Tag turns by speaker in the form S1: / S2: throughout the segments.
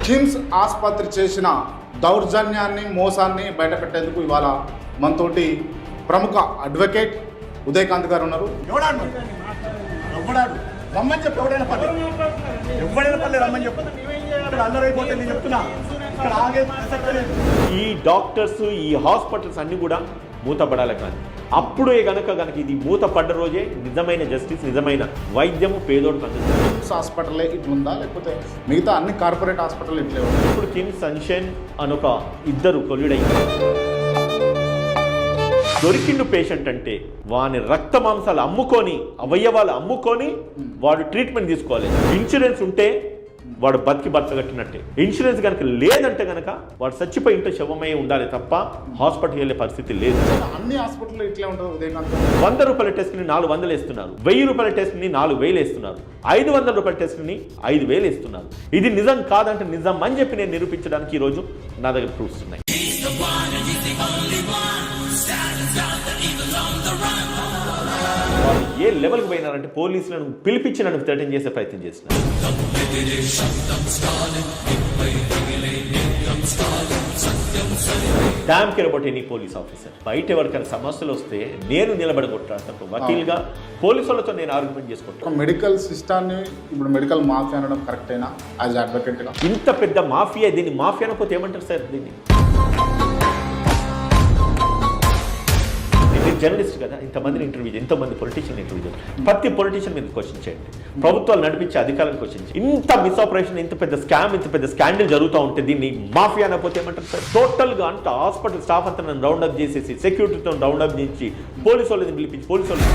S1: కిమ్స్ ఆసుపత్రి చేసిన దౌర్జన్యాన్ని మోసాన్ని బయటపెట్టేందుకు ఇవాళ మనతోటి ప్రముఖ అడ్వకేట్ ఉదయకాంత్ గారు ఉన్నారు.
S2: రమ్మని చెప్పి ఎవడైనా పర్లేదు రమ్మని చెప్పు. ఇక్కడ అందరూ అయిపోతే నేను చెప్తున్నా, ఇక్కడ ఆగే ప్రసక్తే లేదు.
S3: ఈ డాక్టర్స్ ఈ హాస్పిటల్స్ అన్ని కూడా మూతపడాలి. కానీ అప్పుడే గనక ఇది మూతపడ్డ రోజే నిజమైన జస్టిస్, నిజమైన వైద్యము పేదోడికి అందుతుంది.
S1: కిమ్స్ హాస్పిటలే ఇట్లుందా లేకపోతే మిగతా అన్ని కార్పొరేట్ హాస్పిటల్ ఇట్లే ఉంది?
S3: ఇప్పుడు కిమ్స్ సన్షైన్ అనొక ఇద్దరు కొల్లుడైంది. దొరికిండు పేషెంట్ అంటే వాని రక్త మాంసాలు అమ్ముకొని, అవయవాలు అమ్ముకొని వాడు ట్రీట్మెంట్ తీసుకోవాలి. ఇన్సూరెన్స్ ఉంటే వాడు బతికి బతకట్టినట్టే. ఇన్సూరెన్స్ కనుక లేదంటే కనుక వాడు చచ్చిపోయి ఇంట్లో శవమై ఉండాలి తప్ప హాస్పిటల్కి వెళ్ళే పరిస్థితి లేదు.
S1: అన్ని హాస్పిటల్లో ఇట్లే ఉంటుంది ఉదయకాంత్.
S3: 100 రూపాయల టెస్ట్ని 400 వేస్తున్నారు, 1000 రూపాయల టెస్ట్ని 4000 వేస్తున్నారు, 500 రూపాయల టెస్ట్ని 5000 వేస్తున్నారు. ఇది నిజం కాదంటే నిజం అని చెప్పి నేను నిరూపించడానికి ఈరోజు నా దగ్గర ప్రూఫ్స్ ఉన్నాయి. వాళ్ళు ఏ లెవెల్కి పోయినారంటే పోలీసులను పిలిపించి నన్ను థ్రెటన్ చేసే ప్రయత్నం చేస్తున్నారు. Damn care about any police officer. బయట ఎవరికైనా సమస్యలు వస్తే నేను నిలబడగొట్టాను. వకీల్గా పోలీసు వాళ్ళతో నేను ఆర్గ్యుమెంట్ చేసుకుంటాను.
S1: మెడికల్ సిస్టాన్ని ఇప్పుడు మెడికల్ మాఫియా అనడం కరెక్టేనా? యాజ్ అడ్వకేట్గా
S3: ఇంత పెద్ద మాఫియా, దీన్ని మాఫియా అనకపోతే ఏమంటారు సార్? దీన్ని జర్నలిస్ట్ కదా, ఇంతమందిని ఇంటర్వ్యూ చేయండి, ఎంతోమంది పొలిటీషియన్ ఇంటర్వ్యూ చేయండి, ప్రతి పొలిటీషియన్ మీద క్వశ్చన్ చేయండి, ప్రభుత్వాలు నడిపించే అధికారులను క్వశ్చన్ చేయండి. ఇంత మిస్ఆపరేషన్, ఇంత పెద్ద స్కామ్, ఇంత పెద్ద స్కాండల్ జరుగుతూ ఉంటే దీన్ని మాఫియా అనకపోతే ఏమంటారు సార్? టోటల్గా అంత హాస్పిటల్ స్టాఫ్ అంతా నన్ను రౌండప్ చేసేసి, సెక్యూరిటీతో రౌండప్ చేసి, పోలీసు వాళ్ళని పిలిపించి, పోలీసు వాళ్ళు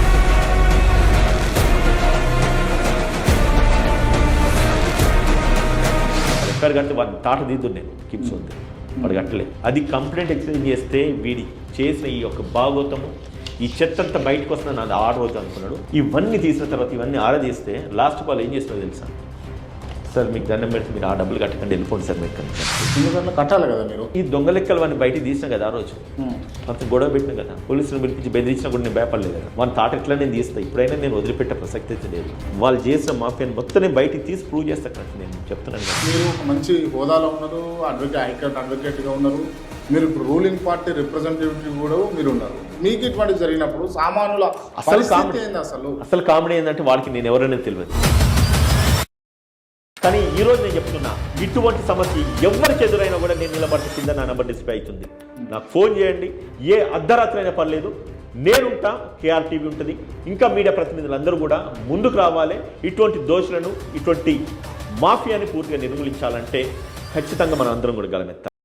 S3: ఎఫ్ఐఆర్ కంటే వాడిని తాట దిద్దు నేను కిమ్స్ ఉంది వాడు కట్టలే. అది కంప్లైంట్ ఎక్స్చేంజ్ చేస్తే వీడి చేసిన ఈ యొక్క భాగోతము, ఈ చెత్త అంతా బయటకు వస్తుందని అది 6 రోజులు అనుకున్నాడు. ఇవన్నీ తీసిన తర్వాత ఇవన్నీ ఆరాధిస్తే లాస్ట్ వాళ్ళు ఏం చేస్తున్నారో తెలుసా? సార్ మీకు దండం పెడితే మీరు ఆ డబ్బులు కట్టకండి, వెళ్ళిపోండి సార్ మీకు
S1: కట్టాలి కదా మీరు.
S3: ఈ దొంగ లెక్కలు వాడిని బయటికి తీసినా కదా ఆ రోజు, అంత గొడవ పెట్టినా కదా, పోలీసులను పిలిపించి బెదిరించినా కూడా నేను భయపడలేదు కదా. వాళ్ళ తాట ఎట్లా నేను తీస్తాను, ఇప్పుడైనా నేను వదిలిపెట్టే ప్రసక్తి అయితే లేదు. వాళ్ళు చేసిన మాఫియాని మొత్తం నేను బయటికి తీసి ప్రూవ్ చేస్తా కదా నేను చెప్తున్నాను కదా.
S1: మీరు ఒక మంచి హోదాలో ఉన్నారు, హైకోర్టు అడ్వకేట్గా ఉన్నారు, మీరు ఇప్పుడు రూలింగ్ పార్టీ రిప్రజెంటేటివ్ కూడా మీరు ఉన్నారు. మీకు ఇటువంటి జరిగినప్పుడు సామాన్యుల
S3: అసలు కామెడీ ఏంటంటే వాడికి నేను ఎవరైనా తెలియదు. కానీ ఈరోజు నేను చెప్తున్నా, ఇటువంటి సమస్య ఎవరికి ఎదురైనా కూడా నేను నిలబడితే కింద నా నెంబర్ డిస్ప్లే అవుతుంది. నాకు ఫోన్ చేయండి, ఏ అర్ధరాత్రి అయినా పర్లేదు, నేనుంటా. కేఆర్ టీవీ ఉంటుంది, ఇంకా మీడియా ప్రతినిధులు అందరూ కూడా ముందుకు రావాలి. ఇటువంటి దోషులను, ఇటువంటి మాఫియాని పూర్తిగా నిర్మూలించాలంటే ఖచ్చితంగా మనం అందరం కూడా గలమెత్తాలి.